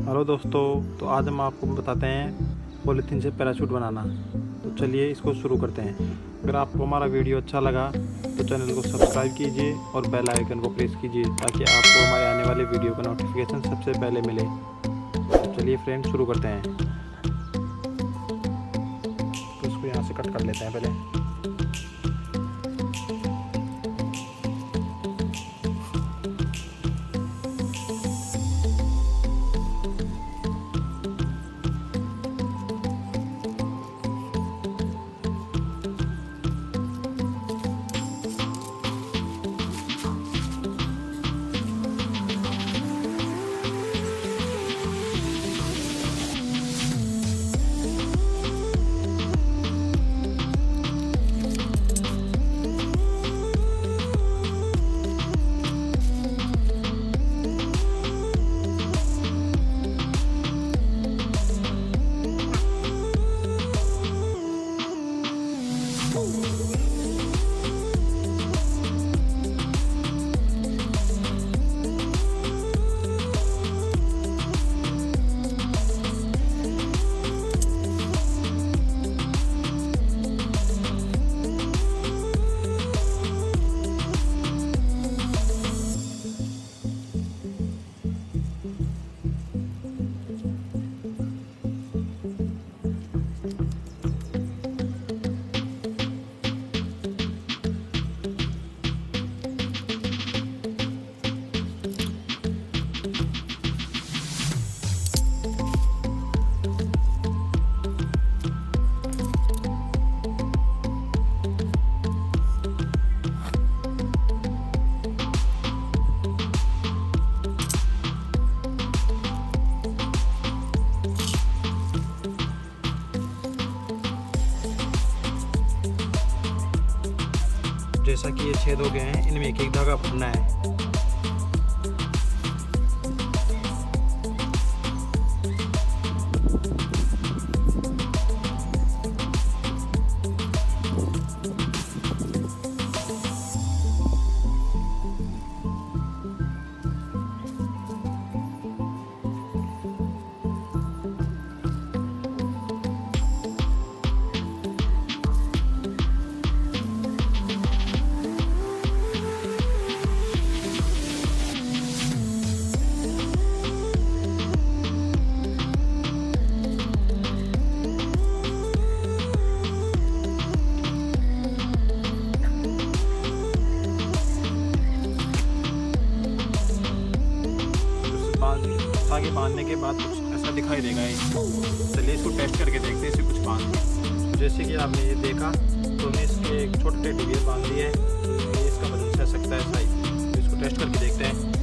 Hello दोस्तों, तो आज हम आपको बताते हैं पॉलीथीन से पैराशूट बनाना। तो चलिए इसको शुरू करते हैं। अगर आपको हमारा वीडियो अच्छा लगा तो चैनल को सब्सक्राइब कीजिए और बेल आइकन को प्रेस कीजिए ताकि आपको हमारे आने वाले वीडियो का नोटिफिकेशन सबसे पहले मिले। तो चलिए फ्रेंड्स शुरू करते हैं। तो इसको यहाँ से कट कर लेते हैं पहले। जैसा कि ये छेद हो गए हैं, इनमें एक एक धागा भरना है। धागे बांधने के बाद कुछ ऐसा दिखाई देगा ये। चलिए इसको टेस्ट करके देखते हैं। इसे कुछ बांध, जैसे कि आपने ये देखा तो हमने इसके एक छोटे टेडी बियर बांध दिए है। ये इसका वजन सह सकता है साइज। तो इसको टेस्ट करके देखते हैं।